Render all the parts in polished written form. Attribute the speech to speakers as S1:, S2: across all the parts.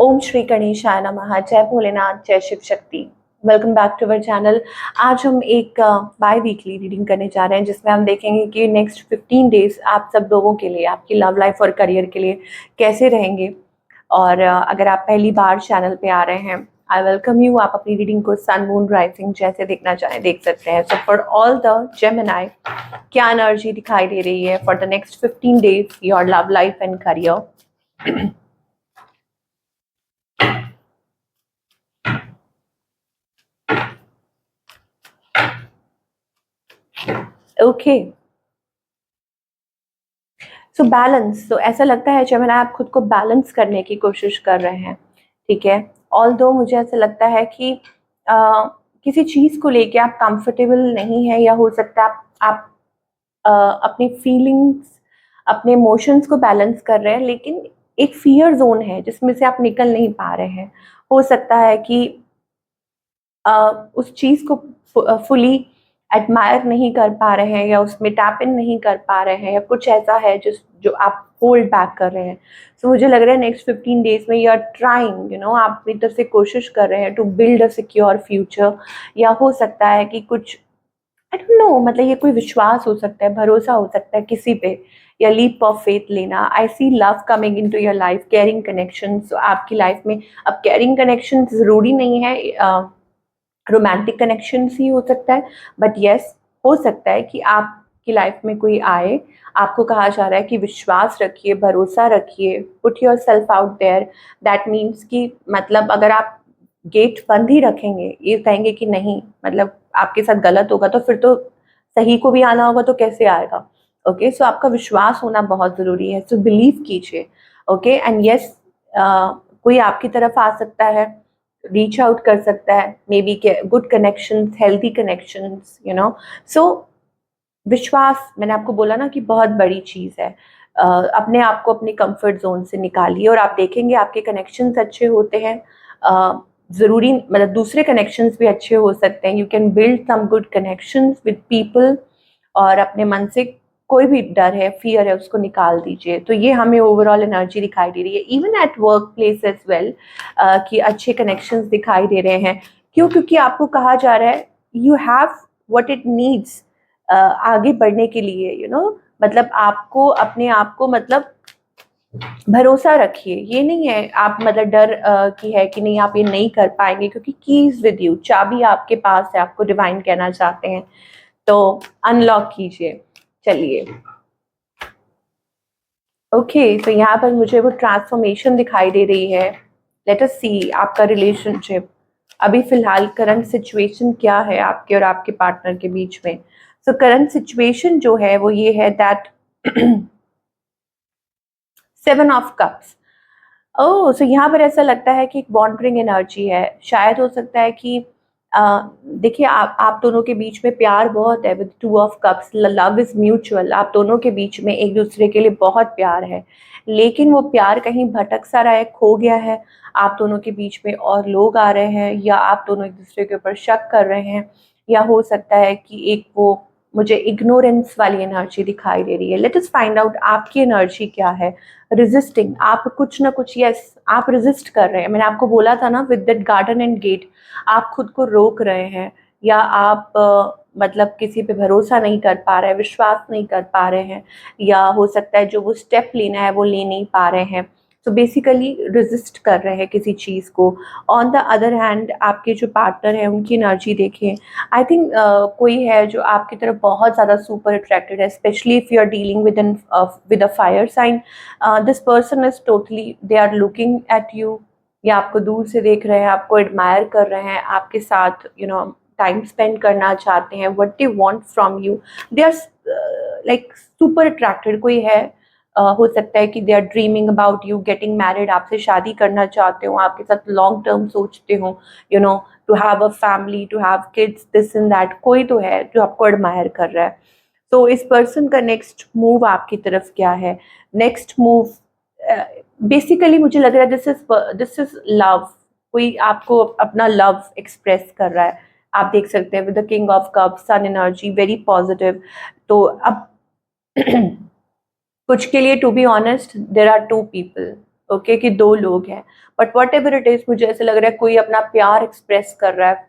S1: ओम श्री गणेशाय नमः। जय भोलेनाथ, जय Shiv Shakti. Welcome back to our channel. आज हम एक बाय वीकली रीडिंग करने जा रहे हैं जिसमें हम देखेंगे कि नेक्स्ट 15 डेज आप सब लोगों के लिए, आपकी लव लाइफ और करियर के लिए कैसे रहेंगे। और अगर आप पहली बार चैनल पे आ रहे हैं, आई वेलकम यू। आप अपनी रीडिंग को सन मून राइजिंग जैसे देखना चाहें देख सकते हैं। So for all the Gemini, क्या एनर्जी दिखाई दे रही है for the next 15 days your love life and career. Okay, so balance. तो ऐसा लगता है जब आप खुद को बैलेंस करने की कोशिश कर रहे हैं, ठीक है। ऑल्दो मुझे ऐसा लगता है कि किसी चीज़ को लेके आप कंफर्टेबल नहीं है, या हो सकता है आप अपनी फीलिंग्स, अपने इमोशंस को बैलेंस कर रहे हैं, लेकिन एक फियर जोन है जिसमें से आप निकल नहीं पा रहे हैं। हो सकता है कि उस चीज़ को फुली एडमायर नहीं कर पा रहे हैं, या उसमें टैप इन नहीं कर पा रहे हैं, या कुछ ऐसा है जो आप होल्ड बैक कर रहे हैं। सो मुझे लग रहा है नेक्स्ट 15 डेज में यू आर ट्राइंग, आप अपनी तरफ से कोशिश कर रहे हैं to build a secure future. या हो सकता है कि कुछ, आई डोंट नो, मतलब ये कोई विश्वास हो सकता है, भरोसा हो सकता है किसी पे, या लीप ऑफ फेथ लेना। I see love coming into your life, caring connection आपकी लाइफ में। अब केयरिंग कनेक्शन ज़रूरी नहीं है रोमांटिक कनेक्शंस ही हो सकता है, बट येस, हो सकता है कि आपकी लाइफ में कोई आए, आपको कहा जा रहा है कि विश्वास रखिए, भरोसा रखिए, put yourself out there. That means कि मतलब अगर आप गेट बंद ही रखेंगे, ये कहेंगे कि नहीं, मतलब आपके साथ गलत होगा, तो फिर तो सही को भी आना होगा, तो कैसे आएगा। ओके, सो आपका विश्वास होना बहुत ज़रूरी है। सो बिलीव कीजिए। ओके, एंड यस, कोई आपकी तरफ आ सकता है, रीच आउट कर सकता है, maybe good connections, healthy connections, so विश्वास, मैंने आपको बोला ना कि बहुत बड़ी चीज़ है। अपने आप को अपने कंफर्ट जोन से निकालिए और आप देखेंगे आपके कनेक्शंस अच्छे होते हैं। ज़रूरी मतलब दूसरे कनेक्शंस भी अच्छे हो सकते हैं। You can build some good connections with people, और अपने मन से कोई भी डर है, फियर है, उसको निकाल दीजिए। तो ये हमें ओवरऑल एनर्जी दिखाई दे रही है, even at work place as well, कि अच्छे कनेक्शंस दिखाई दे रहे हैं। क्यों? क्योंकि आपको कहा जा रहा है you have what it needs आगे बढ़ने के लिए, मतलब आपको अपने आप को, मतलब भरोसा रखिए। ये नहीं है आप मतलब डर की है कि नहीं आप ये नहीं कर पाएंगे, क्योंकि कीज विद यू, चाबी आपके पास है, आपको डिवाइन कहना चाहते हैं। तो अनलॉक कीजिए। चलिए, ओके, तो यहाँ पर मुझे वो ट्रांसफॉर्मेशन दिखाई दे रही है। लेट अस सी आपका रिलेशनशिप अभी फिलहाल करंट सिचुएशन क्या है आपके और आपके पार्टनर के बीच में। सो करंट सिचुएशन जो है वो ये है दैट 7 ऑफ कप्स। ओह, सो यहाँ पर ऐसा लगता है कि एक वॉन्डरिंग एनर्जी है। शायद हो सकता है कि देखिए, आप दोनों के बीच में प्यार बहुत है। With 2 of cups, love is mutual. आप दोनों के बीच में एक दूसरे के लिए बहुत प्यार है, लेकिन वो प्यार कहीं भटक सा रहा है, खो गया है। आप दोनों के बीच में और लोग आ रहे हैं, या आप दोनों एक दूसरे के ऊपर शक कर रहे हैं, या हो सकता है कि एक वो मुझे इग्नोरेंस वाली एनर्जी दिखाई दे रही है। लेट अस फाइंड आउट आपकी एनर्जी क्या है। रेजिस्टिंग, आप कुछ ना कुछ, यस, आप रेजिस्ट कर रहे हैं। मैंने आपको बोला था ना, with that garden and gate, आप खुद को रोक रहे हैं, या आप मतलब किसी पे भरोसा नहीं कर पा रहे हैं, विश्वास नहीं कर पा रहे हैं, या हो सकता है जो वो स्टेप लेना है वो ले नहीं पा रहे हैं। तो बेसिकली रेजिस्ट कर रहे हैं किसी चीज़ को। ऑन द अदर हैंड, आपके जो पार्टनर हैं उनकी एनर्जी देखें। आई थिंक कोई है जो आपकी तरफ बहुत ज़्यादा सुपर अट्रैक्टेड है, specially if you are dealing with a fire sign. This person is totally, they are looking at you, या आपको दूर से देख रहे हैं, आपको एडमायर कर रहे हैं, आपके साथ टाइम स्पेंड करना चाहते हैं। What they want from you, they are like super attracted. कोई है, हो सकता है कि they are dreaming about you getting married, आपसे शादी करना चाहते हो, आपके साथ लॉन्ग टर्म सोचते हो, to have a family, to have kids, this and that. कोई तो है जो आपको एडमायर कर रहा है। तो इस पर्सन का नेक्स्ट मूव आपकी तरफ क्या है? नेक्स्ट मूव बेसिकली मुझे लग रहा है दिस इज लव। कोई आपको अपना लव एक्सप्रेस कर रहा है। आप देख सकते हैं with the king of cup, sun energy, very positive. तो अब कुछ के लिए, to be honest, there are 2 people. Okay, कि दो लोग हैं, but whatever it is, मुझे ऐसे लग रहा है कोई अपना प्यार एक्सप्रेस कर रहा है,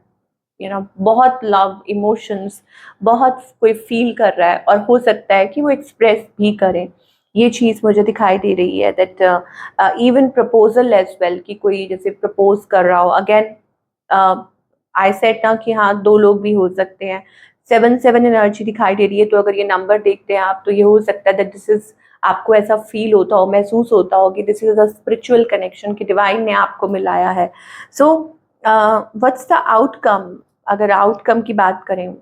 S1: बहुत लव इमोशंस बहुत कोई फील कर रहा है, और हो सकता है कि वो एक्सप्रेस भी करें। ये चीज़ मुझे दिखाई दे रही है that even proposal as well, कि कोई जैसे प्रपोज कर रहा हो अगेन। आई सेड ना कि हाँ, दो लोग भी हो सकते हैं। 7-7 एनर्जी दिखाई दे रही है, तो अगर ये नंबर देखते हैं आप, तो ये हो सकता है दैट दिस इज, आपको ऐसा फील होता हो, महसूस होता हो कि this is a spiritual connection, कि डिवाइन ने आपको मिलाया है। So what's the outcome? अगर आउटकम की बात करें,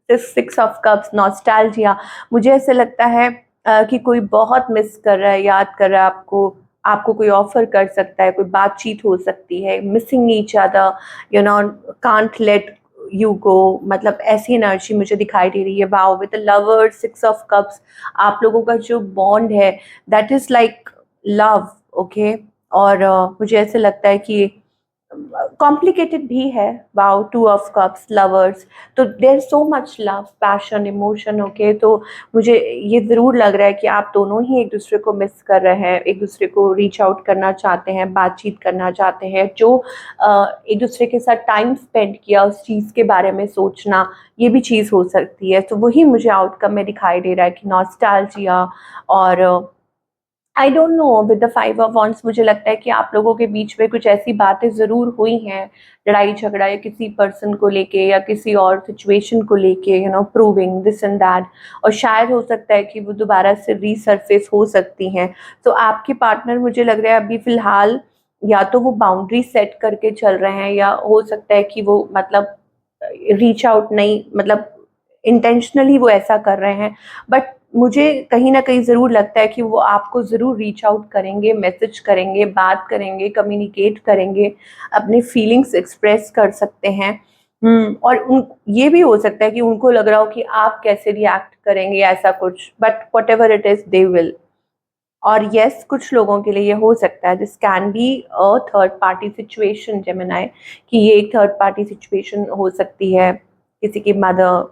S1: 6 ऑफ कप्स, नॉस्टैल्जिया, मुझे ऐसे लगता है कि कोई बहुत मिस कर रहा है, याद कर रहा है आपको, आपको कोई ऑफर कर सकता है, कोई बातचीत हो सकती है, missing each other, you know, can't let you go, मतलब ऐसी एनर्जी मुझे दिखाई दे रही है। Wow, with the lover, 6 of cups, आप लोगों का जो बॉन्ड है that is like love, okay. और मुझे ऐसे लगता है कि कॉम्प्लिकेटेड भी है। वाओ, 2 ऑफ कप्स, लवर्स, तो there so much love, passion, emotion, okay. तो मुझे ये ज़रूर लग रहा है कि आप दोनों ही एक दूसरे को मिस कर रहे हैं, एक दूसरे को रीच आउट करना चाहते हैं, बातचीत करना चाहते हैं, जो एक दूसरे के साथ टाइम स्पेंड किया, उस चीज़ के बारे में सोचना, ये भी चीज़ हो सकती है। तो वही मुझे आउटकम में दिखाई दे रहा है कि नॉस्टैल्जिया। और I don't know, with the 5 of wands, मुझे लगता है कि आप लोगों के बीच में कुछ ऐसी बातें ज़रूर हुई हैं, लड़ाई झगड़ा, या किसी पर्सन को लेके, या किसी और सिचुएशन को लेके, प्रूविंग दिस एंड दैट। और शायद हो सकता है कि वो दोबारा से रीसरफेस हो सकती हैं। तो आपके पार्टनर, मुझे लग रहा है अभी फ़िलहाल, या तो वो बाउंड्री सेट करके चल रहे हैं, या हो सकता है कि वो मतलब रीच आउट नहीं, मतलब इंटेंशनली वो ऐसा कर रहे हैं। बट मुझे कहीं न कहीं ज़रूर लगता है कि वो आपको ज़रूर रीच आउट करेंगे, मैसेज करेंगे, बात करेंगे, कम्युनिकेट करेंगे, अपने फीलिंग्स एक्सप्रेस कर सकते हैं। और उन ये भी हो सकता है कि उनको लग रहा हो कि आप कैसे रिएक्ट करेंगे, ऐसा कुछ, but whatever it is they will. और येस, कुछ लोगों के लिए ये हो सकता है, this can be a third party situation, Gemini, कि ये एक थर्ड पार्टी सिचुएशन हो सकती है, किसी की मदर,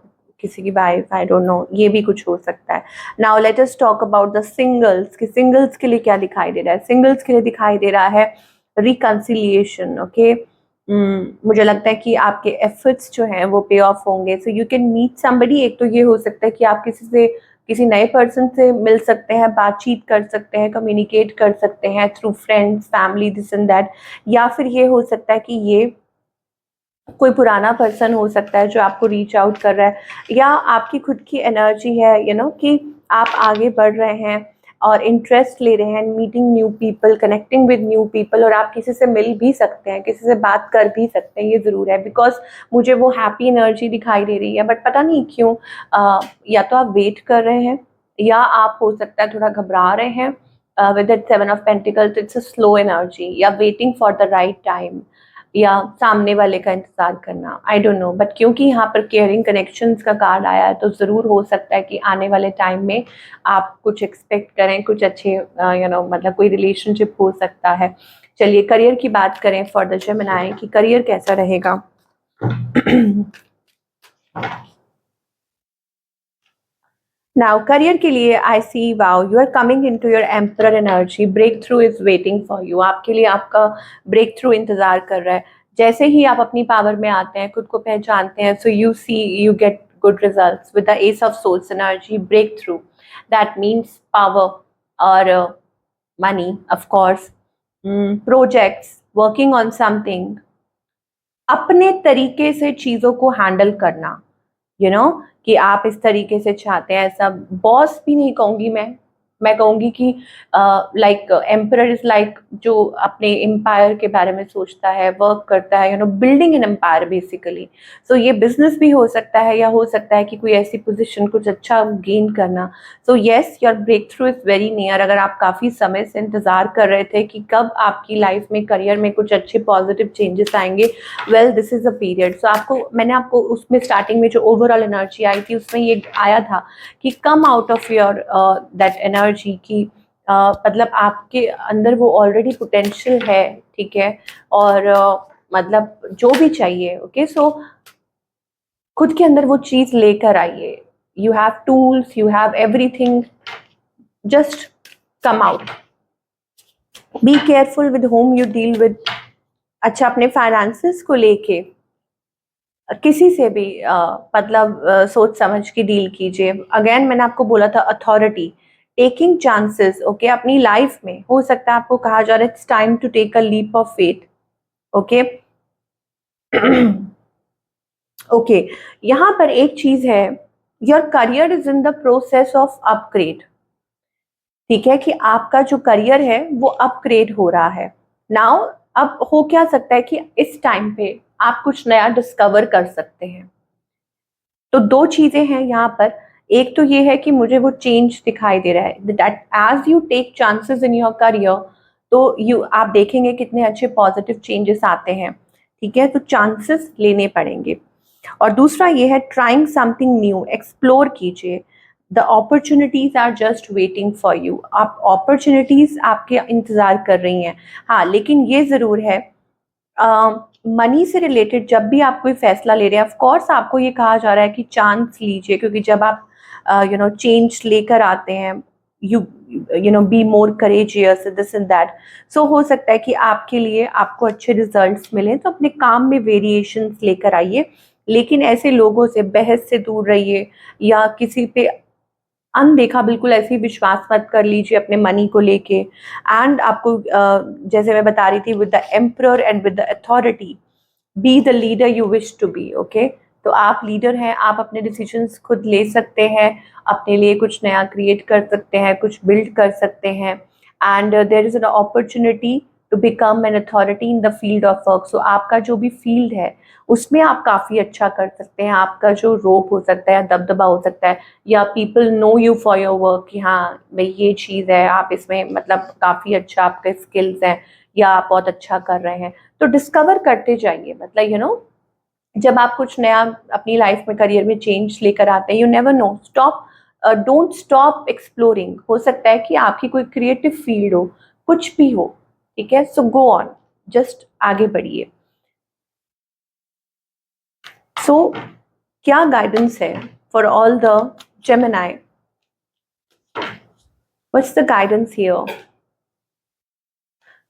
S1: किसी की वाइफ, आई डोंट नो, ये भी कुछ हो सकता है। Now let us talk about the singles, कि सिंगल्स के लिए क्या दिखाई दे रहा है। सिंगल्स के लिए दिखाई दे रहा है रिकंसिलिएशन, ओके। मुझे लगता है कि आपके एफर्ट्स जो हैं वो पे ऑफ होंगे, so you can meet somebody. एक तो ये हो सकता है कि आप किसी नए पर्सन से मिल सकते हैं, बातचीत कर सकते हैं, कम्युनिकेट कर सकते हैं through friends, family, this and that. या फिर ये हो सकता है कि ये कोई पुराना पर्सन हो सकता है जो आपको रीच आउट कर रहा है, या आपकी खुद की एनर्जी है, कि आप आगे बढ़ रहे हैं और इंटरेस्ट ले रहे हैं, meeting new people, connecting with new people, और आप किसी से मिल भी सकते हैं, किसी से बात कर भी सकते हैं, ये ज़रूर है। बिकॉज मुझे वो हैप्पी एनर्जी दिखाई दे रही है, बट पता नहीं क्यों, या तो आप वेट कर रहे हैं, या आप हो सकता है थोड़ा घबरा रहे हैं। With that 7 of pentacles, it's a slow energy, या waiting for the right time, या सामने वाले का इंतज़ार करना, आई डोंट नो। बट क्योंकि यहाँ पर केयरिंग कनेक्शंस का कार्ड आया है, तो ज़रूर हो सकता है कि आने वाले टाइम में आप कुछ एक्सपेक्ट करें, कुछ अच्छे, मतलब कोई रिलेशनशिप हो सकता है। चलिए, करियर की बात करें फॉर द जेमिनी, कि करियर कैसा रहेगा। नाउ करियर के लिए I see, wow, you are coming into your emperor energy, breakthrough is waiting for you, आपके लिए आपका ब्रेक थ्रू इंतजार कर रहा है। जैसे ही आप अपनी पावर में आते हैं, खुद को पहचानते हैं, so you get good results with the ace of souls energy, breakthrough, that means power और money, of course, projects, working on something, अपने तरीके से चीज़ों को हैंडल करना, कि आप इस तरीके से चाहते हैं, ऐसा बॉस भी नहीं कहूँगी मैं कहूँगी कि लाइक एम्परर इज लाइक जो अपने एम्पायर के बारे में सोचता है, वर्क करता है, बिल्डिंग एन एम्पायर बेसिकली। सो ये बिजनेस भी हो सकता है, या हो सकता है कि कोई ऐसी पोजीशन, कुछ अच्छा गेन करना। So yes, your breakthrough is very near. अगर आप काफ़ी समय से इंतज़ार कर रहे थे कि कब आपकी लाइफ में, करियर में कुछ अच्छे पॉजिटिव चेंजेस आएंगे, well this is a period. So मैंने आपको उसमें स्टार्टिंग में जो ओवरऑल एनर्जी आई थी, उसमें ये आया था कि come out of your that energy, की मतलब आपके अंदर वो ऑलरेडी पोटेंशियल है, ठीक है। और मतलब जो भी चाहिए, ओके। सो खुद के अंदर वो चीज़ लेकर आइए। You have tools, you have everything, just come out. Be careful with home you deal with. अच्छा, अपने फाइनेंसेस को लेके किसी से भी मतलब सोच समझ के डील कीजिए। अगेन मैंने आपको बोला था अथॉरिटी, टेकिंग चांसेस। ओके, अपनी लाइफ में हो सकता है आपको कहा जा रहा है it's time to take a leap of faith. Okay okay, यहाँ पर एक चीज है, your career is in the process of upgrade. ठीक है, कि आपका जो करियर है वो अपग्रेड हो रहा है नाउ। अब हो क्या सकता है कि इस टाइम पे आप कुछ नया डिस्कवर कर सकते हैं। तो दो चीजें हैं यहाँ पर। एक तो ये है कि मुझे वो चेंज दिखाई दे रहा है that as you take chances in your career, तो यू आप देखेंगे कितने अच्छे पॉजिटिव चेंजेस आते हैं। ठीक है, तो चांसेस लेने पड़ेंगे। और दूसरा ये है ट्राइंग समथिंग न्यू, एक्सप्लोर कीजिए। The opportunities are just waiting for you, आप अपॉर्चुनिटीज आपके इंतजार कर रही हैं। हाँ, लेकिन ये जरूर है मनी से रिलेटेड जब भी आप कोई फैसला ले रहे हैं, ऑफ कोर्स आपको ये कहा जा रहा है कि चांस लीजिए, क्योंकि जब आप चेंज लेकर आते हैं, you be more courageous this and that. So हो सकता है कि आपके लिए आपको अच्छे रिजल्ट्स मिले, तो अपने काम में वेरिएशंस लेकर आइए। लेकिन ऐसे लोगों से बहस से दूर रहिए, या किसी पे अनदेखा बिल्कुल ऐसे ही विश्वास मत कर लीजिए अपने मनी को लेके। एंड आपको जैसे मैं बता रही थी with the emperor and with the authority, be the leader you wish to be. Okay, तो आप लीडर हैं, आप अपने डिसीजंस खुद ले सकते हैं, अपने लिए कुछ नया क्रिएट कर सकते हैं, कुछ बिल्ड कर सकते हैं। And there is an opportunity to become an authority in the field of work. So आपका जो भी फील्ड है उसमें आप काफ़ी अच्छा कर सकते हैं। आपका जो रोप हो सकता है, दबदबा हो सकता है, या people know you for your work कि हाँ भाई ये चीज़ है, आप इसमें मतलब काफ़ी अच्छा आपके स्किल्स हैं, या आप बहुत अच्छा कर रहे हैं। तो डिस्कवर करते जाइए, मतलब जब आप कुछ नया अपनी लाइफ में करियर में चेंज लेकर आते हैं, you never know, stop don't stop exploring. हो सकता है कि आपकी कोई क्रिएटिव फील्ड हो, कुछ भी हो। ठीक है, सो गो ऑन, जस्ट आगे बढ़िए। सो क्या गाइडेंस है for all the Gemini? What's the guidance here?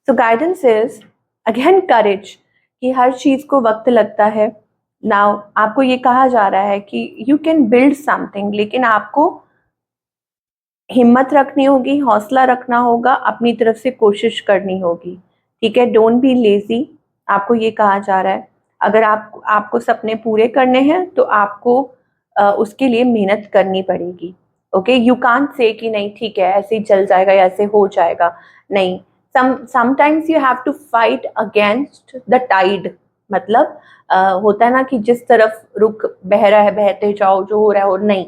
S1: So guidance is again courage, कि हर चीज को वक्त लगता है। नाउ आपको ये कहा जा रहा है कि यू कैन बिल्ड समथिंग, लेकिन आपको हिम्मत रखनी होगी, हौसला रखना होगा, अपनी तरफ से कोशिश करनी होगी। ठीक है, डोंट बी लेजी, आपको ये कहा जा रहा है। अगर आपको सपने पूरे करने हैं तो आपको उसके लिए मेहनत करनी पड़ेगी। ओके, यू कांट से कि नहीं ठीक है ऐसे ही चल जाएगा या ऐसे हो जाएगा, नहीं। Sometimes you have to fight against the tide. मतलब होता है ना कि जिस तरफ रुख बह रहा है बहते जाओ, जो हो रहा है हो, नहीं,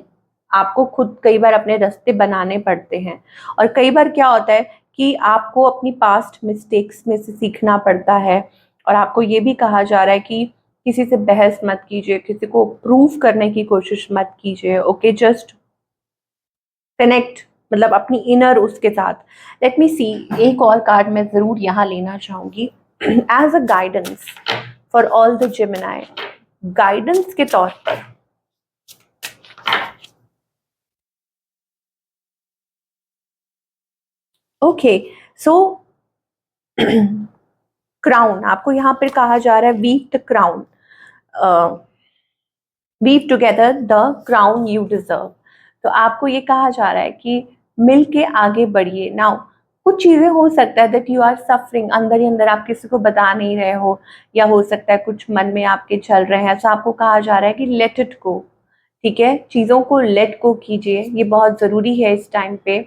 S1: आपको खुद कई बार अपने रास्ते बनाने पड़ते हैं। और कई बार क्या होता है कि आपको अपनी पास्ट मिस्टेक्स में से सीखना पड़ता है। और आपको ये भी कहा जा रहा है कि किसी से बहस मत कीजिए, किसी को प्रूव करने की कोशिश मत कीजिए। ओके, जस्ट कनेक्ट, मतलब अपनी इनर उसके साथ। लेट मी सी, एक और कार्ड मैं जरूर यहाँ लेना चाहूंगी as a guidance for all the Gemini, guidance के तौर पर। ओके, सो क्राउन, आपको यहाँ पर कहा जा रहा है weave the crown, weave together the crown you deserve. तो आपको ये कहा जा रहा है कि मिल के आगे बढ़िए। नाउ कुछ चीजें हो सकता है दैट यू आर सफरिंग, अंदर ही अंदर आप किसी को बता नहीं रहे हो, या हो सकता है कुछ मन में आपके चल रहे हैं। तो आपको कहा जा रहा है कि लेट इट गो। ठीक है, चीजों को लेट गो कीजिए, ये बहुत जरूरी है इस टाइम पे।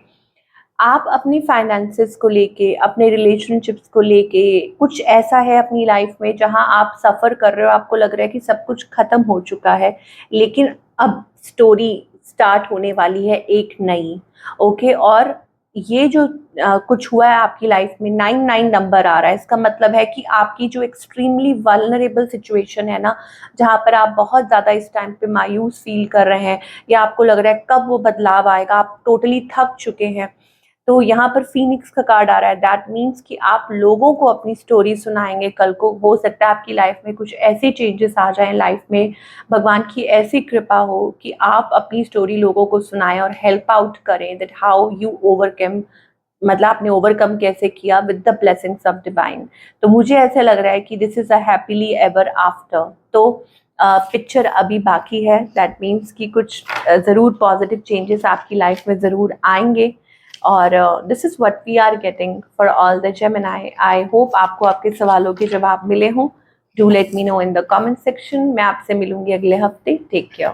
S1: आप अपनी फाइनेंसेस को लेके, अपने रिलेशनशिप्स को लेके, कुछ ऐसा है अपनी लाइफ में जहां आप सफ़र कर रहे हो, आपको लग रहा है कि सब कुछ ख़त्म हो चुका है, लेकिन अब स्टोरी स्टार्ट होने वाली है एक नई। ओके, और ये जो कुछ हुआ है आपकी लाइफ में, 99 नंबर आ रहा है, इसका मतलब है कि आपकी जो एक्सट्रीमली वल्नरेबल सिचुएशन है ना, जहाँ पर आप बहुत ज़्यादा इस टाइम पे मायूस फील कर रहे हैं, या आपको लग रहा है कब वो बदलाव आएगा, आप टोटली थक चुके हैं, तो यहाँ पर फीनिक्स का कार्ड आ रहा है। दैट मीन्स कि आप लोगों को अपनी स्टोरी सुनाएंगे कल को। हो सकता है आपकी लाइफ में कुछ ऐसे चेंजेस आ जाएं, लाइफ में भगवान की ऐसी कृपा हो कि आप अपनी स्टोरी लोगों को सुनाएं और हेल्प आउट करें दैट हाउ यू ओवरकम मतलब आपने ओवरकम कैसे किया with the blessings of divine. तो मुझे ऐसे लग रहा है कि this is a happily ever after. तो पिक्चर अभी बाकी है, दैट मीन्स कि कुछ ज़रूर पॉजिटिव चेंजेस आपकी लाइफ में ज़रूर आएंगे। और this is what we are getting for all the Gemini. I hope आपको आपके सवालों के जवाब मिले हों। Do let me know in the comment section. मैं आपसे मिलूंगी अगले हफ्ते। Take care.